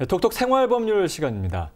톡톡 생활법률 시간입니다.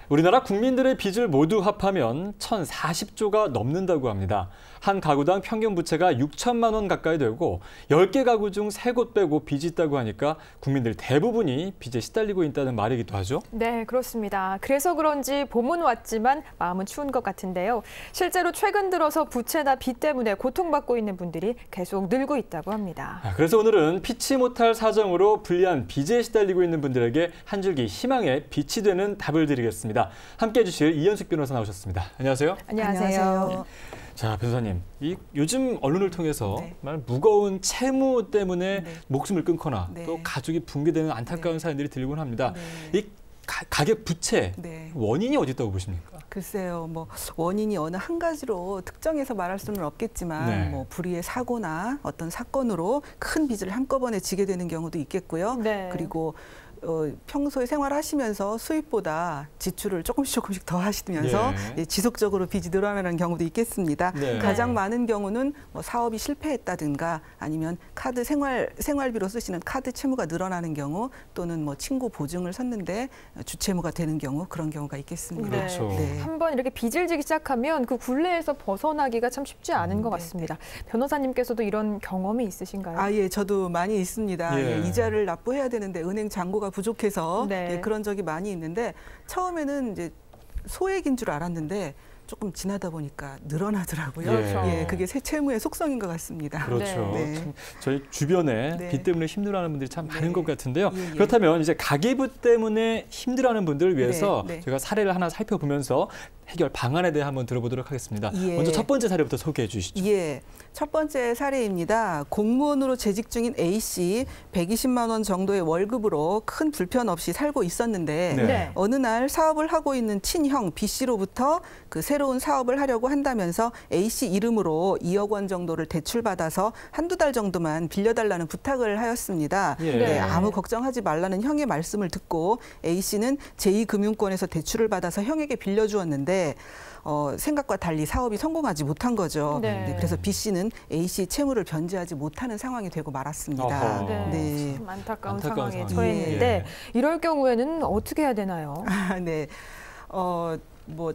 우리나라 국민들의 빚을 모두 합하면 1,040조가 넘는다고 합니다. 한 가구당 평균 부채가 6천만 원 가까이 되고 10개 가구 중 3곳 빼고 빚이 있다고 하니까 국민들 대부분이 빚에 시달리고 있다는 말이기도 하죠. 네, 그렇습니다. 그래서 그런지 봄은 왔지만 마음은 추운 것 같은데요. 실제로 최근 들어서 부채나 빚 때문에 고통받고 있는 분들이 계속 늘고 있다고 합니다. 그래서 오늘은 피치 못할 사정으로 불리한 빚에 시달리고 있는 분들에게 한 줄기 희망의 빛이 되는 답을 드리겠습니다. 함께해 주실 이현숙 변호사 나오셨습니다. 안녕하세요. 안녕하세요. 자, 변호사님, 요즘 언론을 통해서 네. 정말 무거운 채무 때문에 네. 목숨을 끊거나 네. 또 가족이 붕괴되는 안타까운 네. 사연들이 들리곤 합니다. 네. 이 가계 부채 네. 원인이 어디 있다고 보십니까? 글쎄요, 원인이 어느 한 가지로 특정해서 말할 수는 없겠지만 네. 불의의 사고나 어떤 사건으로 큰 빚을 한꺼번에 지게 되는 경우도 있겠고요. 네. 그리고 평소에 생활하시면서 수입보다 지출을 조금씩 더 하시면서 지속적으로 빚이 늘어나는 경우도 있겠습니다. 네. 가장 많은 경우는 사업이 실패했다든가 아니면 카드 생활비로 쓰시는 카드 채무가 늘어나는 경우 또는 친구 보증을 섰는데 주채무가 되는 경우 그런 경우가 있겠습니다. 그렇죠. 네. 한번 이렇게 빚을 지기 시작하면 그 굴레에서 벗어나기가 참 쉽지 않은 것 같습니다. 변호사님께서도 이런 경험이 있으신가요? 예, 저도 많이 있습니다. 예. 이자를 납부해야 되는데 은행 잔고가 부족해서 네. 그런 적이 많이 있는데 처음에는 이제 소액인 줄 알았는데 조금 지나다 보니까 늘어나더라고요. 그렇죠. 예, 그게 새 채무의 속성인 것 같습니다. 그렇죠. 네. 참 저희 주변에 네. 빚 때문에 힘들어하는 분들이 참 많은 네. 것 같은데요. 예, 예. 그렇다면 이제 가계부 때문에 힘들어하는 분들을 위해서 네, 네. 저희가 사례를 하나 살펴보면서 해결 방안에 대해 한번 들어보도록 하겠습니다. 예. 먼저 첫 번째 사례부터 소개해 주시죠. 예, 첫 번째 사례입니다. 공무원으로 재직 중인 A씨 120만 원 정도의 월급으로 큰 불편 없이 살고 있었는데 네. 어느 날 사업을 하고 있는 친형 B씨로부터 그 새로운 사업을 하려고 한다면서 A씨 이름으로 2억 원 정도를 대출받아서 한두 달 정도만 빌려달라는 부탁을 하였습니다. 예. 네, 아무 걱정하지 말라는 형의 말씀을 듣고 A씨는 제2금융권에서 대출을 받아서 형에게 빌려주었는데 생각과 달리 사업이 성공하지 못한 거죠. 네. 네, 그래서 B씨는 A씨 채무를 변제하지 못하는 상황이 되고 말았습니다. 어허. 네. 참 안타까운 상황에 상황. 처했는데 예. 이럴 경우에는 어떻게 해야 되나요? 네.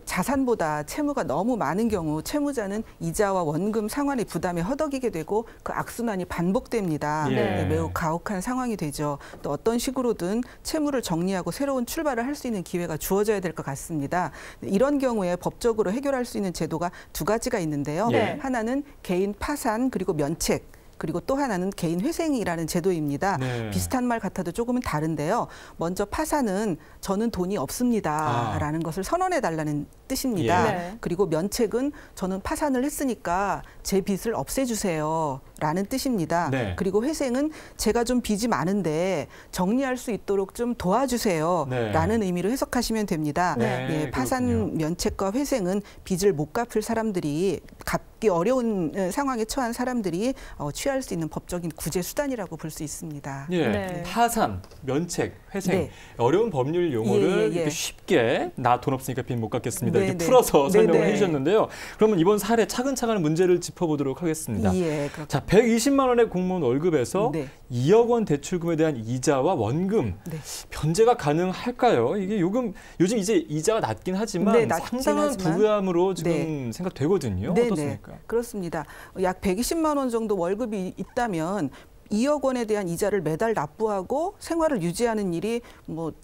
자산보다 채무가 너무 많은 경우 채무자는 이자와 원금 상환의 부담에 허덕이게 되고 그 악순환이 반복됩니다. 예. 네, 매우 가혹한 상황이 되죠. 또 어떤 식으로든 채무를 정리하고 새로운 출발을 할 수 있는 기회가 주어져야 될 것 같습니다. 이런 경우에 법적으로 해결할 수 있는 제도가 두 가지가 있는데요. 예. 하나는 개인 파산 그리고 면책. 그리고 또 하나는 개인 회생이라는 제도입니다. 네. 비슷한 말 같아도 조금은 다른데요. 먼저 파산은 저는 돈이 없습니다라는 것을 선언해달라는 뜻입니다. 예. 네. 그리고 면책은 저는 파산을 했으니까 제 빚을 없애주세요라는 뜻입니다. 네. 그리고 회생은 제가 좀 빚이 많은데 정리할 수 있도록 좀 도와주세요라는 의미로 해석하시면 됩니다. 네. 예, 파산, 그렇군요. 면책과 회생은 빚을 못 갚을 사람들이 갚기 어려운 상황에 처한 사람들이 취할 수 있는 법적인 구제 수단이라고 볼 수 있습니다. 예, 네. 파산, 면책, 회생 네. 어려운 법률 용어를 예. 이렇게 쉽게 나 돈 없으니까 빚 못 갚겠습니다. 네, 이렇게 네. 풀어서 설명을 네, 네. 해주셨는데요. 그러면 이번 사례 차근차근 문제를 짚어보도록 하겠습니다. 예, 그렇군요. 자, 120만 원의 공무원 월급에서 네. 2억 원 대출금에 대한 이자와 원금 네. 변제가 가능할까요? 이게 요즘 이제 이자가 낮긴 하지만 네, 낮긴 상당한 하지만. 부담으로 지금 네. 생각되거든요. 네네, 어떻습니까? 그렇습니다. 약 120만 원 정도 월급이 있다면 2억 원에 대한 이자를 매달 납부하고 생활을 유지하는 일이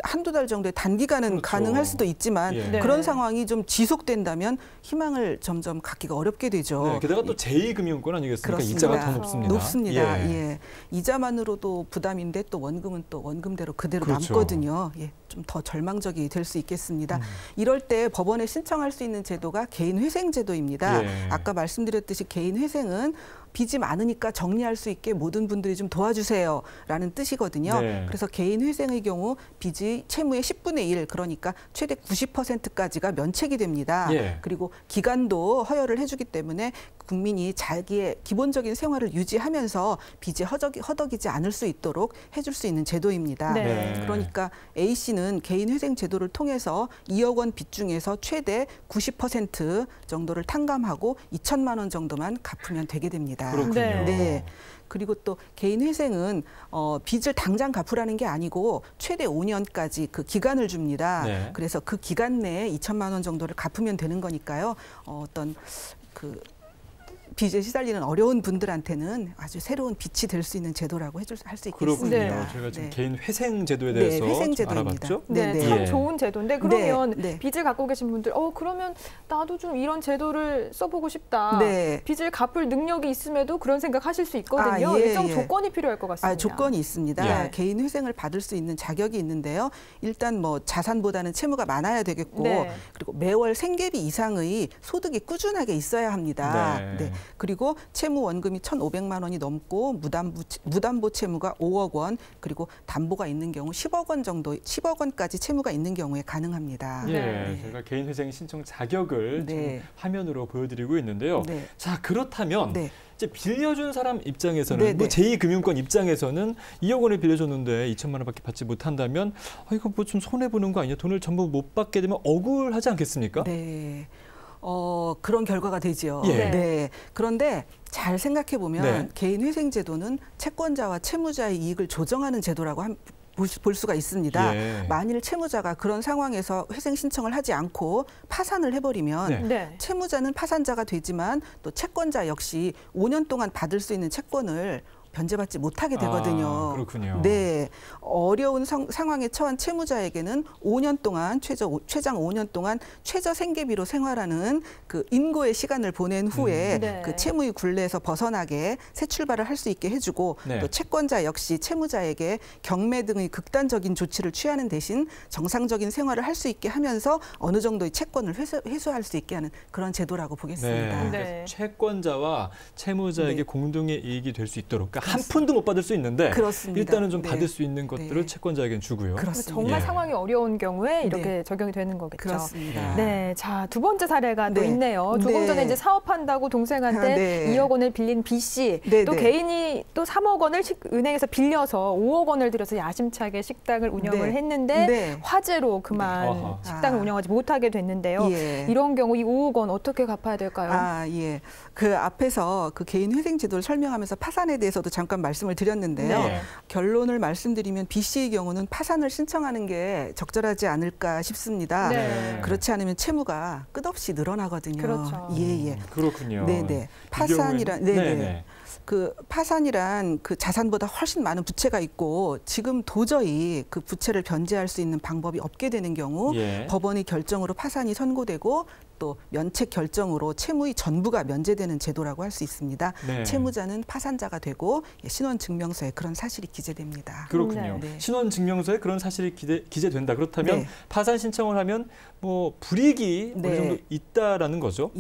한두 달 정도의 단기간은 그렇죠. 가능할 수도 있지만 예. 네. 그런 상황이 좀 지속된다면 희망을 점점 갖기가 어렵게 되죠. 네, 게다가 또 제2금융권 아니겠습니까? 그렇습니다. 이자가 더 높습니다. 높습니다. 예. 예. 이자만으로도 부담인데 또 원금은 또 원금대로 그대로 그렇죠. 남거든요. 예. 좀 더 절망적이 될 수 있겠습니다. 이럴 때 법원에 신청할 수 있는 제도가 개인 회생 제도입니다. 예. 아까 말씀드렸듯이 개인 회생은 빚이 많으니까 정리할 수 있게 모든 분들이 좀 도와주세요라는 뜻이거든요. 네. 그래서 개인 회생의 경우 빚이 채무의 10분의 1 그러니까 최대 90%까지가 면책이 됩니다. 예. 그리고 기간도 허여를 해주기 때문에 국민이 자기의 기본적인 생활을 유지하면서 빚에 허덕이지 않을 수 있도록 해줄 수 있는 제도입니다. 네. 그러니까 A씨는 개인 회생 제도를 통해서 2억 원 빚 중에서 최대 90% 정도를 탕감하고 2천만 원 정도만 갚으면 되게 됩니다. 그렇군요. 네. 네. 그리고 또 개인 회생은 빚을 당장 갚으라는 게 아니고 최대 5년까지 그 기간을 줍니다. 네. 그래서 그 기간 내에 2천만 원 정도를 갚으면 되는 거니까요. 어떤 그 빚에 시달리는 어려운 분들한테는 아주 새로운 빛이 될 수 있는 제도라고 할 수 그렇군요. 있겠습니다. 저희가 지금 네. 개인 회생 제도에 대해서 네, 회생 좀 제도입니다. 알아봤죠. 네, 네, 참 네. 좋은 제도인데 그러면 네. 빚을 갖고 계신 분들, 그러면 나도 좀 이런 제도를 써보고 싶다. 네. 빚을 갚을 능력이 있음에도 그런 생각하실 수 있거든요. 아, 예, 일정 예. 조건이 필요할 것 같습니다. 조건이 있습니다. 예. 개인 회생을 받을 수 있는 자격이 있는데요. 일단 뭐 자산보다는 채무가 많아야 되겠고, 네. 그리고 매월 생계비 이상의 소득이 꾸준하게 있어야 합니다. 네. 그리고 채무 원금이 1,500만 원이 넘고 무담보 채무가 5억 원, 그리고 담보가 있는 경우 10억 원 정도, 10억 원까지 채무가 있는 경우에 가능합니다. 예, 네. 저희가 개인 회생 신청 자격을 네. 지금 화면으로 보여드리고 있는데요. 네. 자, 그렇다면 네. 이제 빌려준 사람 입장에서는 네, 뭐 네. 제2금융권 입장에서는 2억 원을 빌려줬는데 2천만 원밖에 받지 못한다면 이거 뭐 좀 손해 보는 거 아니야? 돈을 전부 못 받게 되면 억울하지 않겠습니까? 네. 그런 결과가 되죠. 예. 네. 그런데 잘 생각해 보면 네. 개인 회생 제도는 채권자와 채무자의 이익을 조정하는 제도라고 볼 수가 있습니다. 예. 만일 채무자가 그런 상황에서 회생 신청을 하지 않고 파산을 해버리면 네. 네. 채무자는 파산자가 되지만 또 채권자 역시 5년 동안 받을 수 있는 채권을 변제받지 못하게 되거든요. 그렇군요. 네, 어려운 상황에 처한 채무자에게는 5년 동안 최장 5년 동안 최저 생계비로 생활하는 그 인고의 시간을 보낸 후에 네. 그 채무의 굴레에서 벗어나게 새 출발을 할 수 있게 해주고 네. 또 채권자 역시 채무자에게 경매 등의 극단적인 조치를 취하는 대신 정상적인 생활을 할 수 있게 하면서 어느 정도의 채권을 회수할 수 있게 하는 그런 제도라고 보겠습니다. 네. 네. 그래서 채권자와 채무자에게 네. 공동의 이익이 될 수 있도록 그러니까 한 푼도 못 받을 수 있는데 그렇습니다. 일단은 좀 네. 받을 수 있는 것들을 네. 채권자에게는 주고요. 그렇습니다. 정말 예. 상황이 어려운 경우에 이렇게 네. 적용이 되는 거겠죠. 그렇습니다. 네, 자, 두 번째 사례가 또 네. 있네요. 조금 네. 전에 이제 사업한다고 동생한테 네. 2억 원을 빌린 B 씨, 네, 또 네. 개인이 또 3억 원을 은행에서 빌려서 5억 원을 들여서 야심차게 식당을 운영을 네. 했는데 네. 화재로 그만 어허. 식당을 운영하지 못하게 됐는데요. 예. 이런 경우 이 5억 원 어떻게 갚아야 될까요? 예. 그 앞에서 그 개인 회생 제도를 설명하면서 파산에 대해서도 잠깐 말씀을 드렸는데요. 네. 결론을 말씀드리면 B 씨의 경우는 파산을 신청하는 게 적절하지 않을까 싶습니다. 네. 그렇지 않으면 채무가 끝없이 늘어나거든요. 그렇죠. 예. 그렇군요. 네네. 이 파산이란 경우에는- 네네. 그 파산이란 그 자산보다 훨씬 많은 부채가 있고 지금 도저히 그 부채를 변제할 수 있는 방법이 없게 되는 경우 예. 법원의 결정으로 파산이 선고되고 또 면책 결정으로 채무의 전부가 면제되는 제도라고 할 수 있습니다. 네. 채무자는 파산자가 되고 신원증명서에 그런 사실이 기재됩니다. 그렇군요. 네. 신원증명서에 그런 사실이 기재된다. 그렇다면 네. 파산 신청을 하면 뭐 불이익이 네. 어느 정도 있다라는 거죠.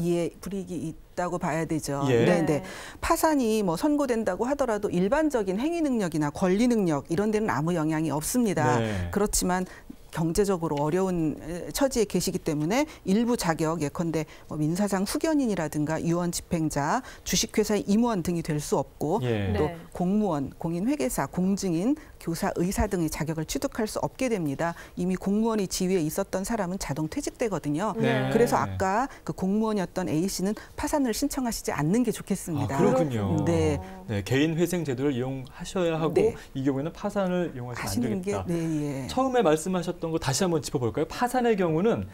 불이익이 있다고 봐야 되죠. 예. 네. 파산이 뭐 선고된다고 하더라도 일반적인 행위 능력이나 권리 능력 이런 데는 아무 영향이 없습니다. 네. 그렇지만 경제적으로 어려운 처지에 계시기 때문에 일부 자격 예컨대 뭐 민사상 후견인이라든가 유언 집행자, 주식회사의 임원 등이 될 수 없고 예. 또 네. 공무원, 공인회계사, 공증인, 교사, 의사 등의 자격을 취득할 수 없게 됩니다. 이미 공무원의 지위에 있었던 사람은 자동 퇴직되거든요. 네. 그래서 아까 그 공무원이었던 A 씨는 파산을 신청하시지 않는 게 좋겠습니다. 아, 그렇군요. 네. 네, 개인 회생 제도를 이용하셔야 하고 네. 이 경우에는 파산을 이용하시면 안 하시는 게 되겠다. 네, 예. 처음에 말씀하셨던 거 다시 한번 짚어볼까요? 파산의 경우는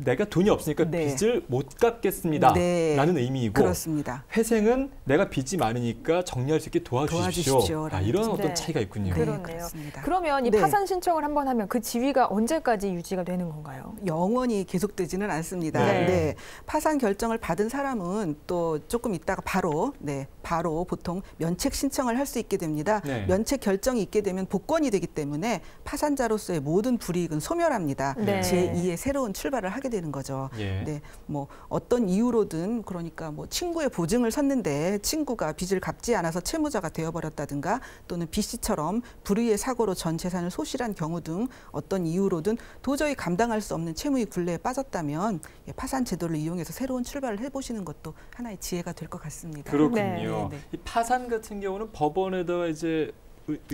내가 돈이 없으니까 네. 빚을 못 갚겠습니다. 네. 라는 의미이고 그렇습니다. 회생은 내가 빚이 많으니까 정리할 수 있게 도와주십시오. 도와주십시오라는 이런 뜻. 어떤 네. 차이가 있군요. 그러네요. 그렇습니다. 그러면 이 네. 파산 신청을 한번 하면 그 지위가 언제까지 유지가 되는 건가요? 영원히 계속되지는 않습니다. 네. 네. 파산 결정을 받은 사람은 또 조금 있다가 바로 보통 면책 신청을 할 수 있게 됩니다. 네. 면책 결정이 있게 되면 복권이 되기 때문에 파산자로서의 모든 불이익은 소멸합니다. 네. 제2의 새로운 출발을 하게 되는 거죠. 예. 네, 뭐 어떤 이유로든 그러니까 뭐 친구의 보증을 섰는데 친구가 빚을 갚지 않아서 채무자가 되어버렸다든가 또는 B 씨처럼 불의의 사고로 전 재산을 소실한 경우 등 어떤 이유로든 도저히 감당할 수 없는 채무의 굴레에 빠졌다면 파산 제도를 이용해서 새로운 출발을 해보시는 것도 하나의 지혜가 될 것 같습니다. 그렇군요. 네. 네. 이 파산 같은 경우는 법원에다가 이제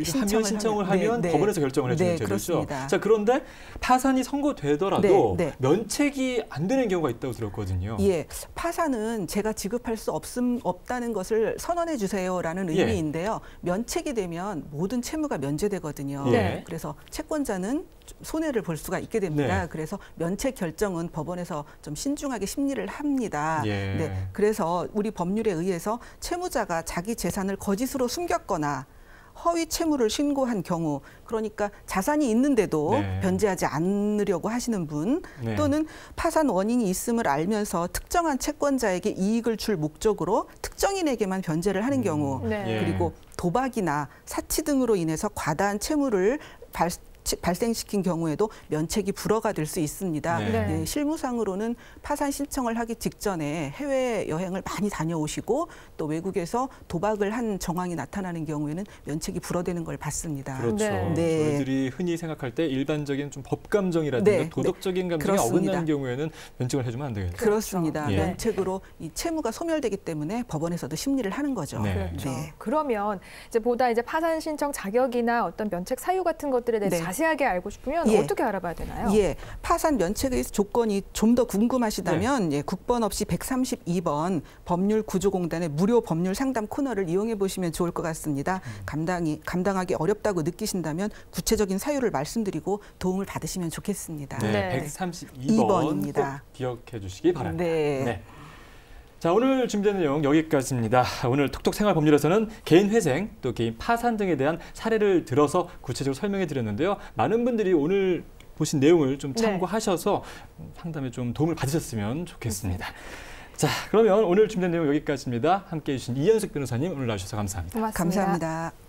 신청을 하면 네, 법원에서 결정을 해주는 네, 제도죠. 그렇습니다. 자, 그런데 파산이 선고되더라도 네, 네. 면책이 안 되는 경우가 있다고 들었거든요. 예, 파산은 제가 지급할 수 없다는 것을 선언해 주세요라는 예. 의미인데요. 면책이 되면 모든 채무가 면제되거든요. 네. 그래서 채권자는 손해를 볼 수가 있게 됩니다. 네. 그래서 면책 결정은 법원에서 좀 신중하게 심리를 합니다. 예. 네, 그래서 우리 법률에 의해서 채무자가 자기 재산을 거짓으로 숨겼거나 허위 채무를 신고한 경우, 그러니까 자산이 있는데도 네. 변제하지 않으려고 하시는 분, 네. 또는 파산 원인이 있음을 알면서 특정한 채권자에게 이익을 줄 목적으로 특정인에게만 변제를 하는 경우, 네. 예. 그리고 도박이나 사치 등으로 인해서 과다한 채무를 발생시킨 경우에도 면책이 불허가 될 수 있습니다. 네. 네. 예, 실무상으로는 파산 신청을 하기 직전에 해외 여행을 많이 다녀오시고 또 외국에서 도박을 한 정황이 나타나는 경우에는 면책이 불허되는 걸 봤습니다. 그렇죠. 네. 저희들이 흔히 생각할 때 일반적인 좀 법감정이라든가 네, 도덕적인 감정이 그렇습니다. 어긋나는 경우에는 면책을 해주면 안 되겠죠. 그렇습니다. 예. 면책으로 이 채무가 소멸되기 때문에 법원에서도 심리를 하는 거죠. 네. 그렇죠. 네. 그러면 이제 보다 이제 파산 신청 자격이나 어떤 면책 사유 같은 것들에 대해서 네. 자세하게 알고 싶으면 예. 어떻게 알아봐야 되나요? 예, 파산 면책의 조건이 좀 더 궁금하시다면 예, 국번 없이 132번 법률구조공단의 무료 법률 상담 코너를 이용해 보시면 좋을 것 같습니다. 감당하기 어렵다고 느끼신다면 구체적인 사유를 말씀드리고 도움을 받으시면 좋겠습니다. 네, 네. 132번 입니다. 꼭 기억해 주시기 바랍니다. 네. 자, 오늘 준비된 내용 여기까지입니다. 오늘 톡톡 생활법률에서는 개인 회생, 또 개인 파산 등에 대한 사례를 들어서 구체적으로 설명해 드렸는데요. 많은 분들이 오늘 보신 내용을 좀 참고하셔서 상담에 좀 도움을 받으셨으면 좋겠습니다. 자, 그러면 오늘 준비된 내용 여기까지입니다. 함께해 주신 이현숙 변호사님 오늘 나와주셔서 감사합니다. 고맙습니다. 감사합니다.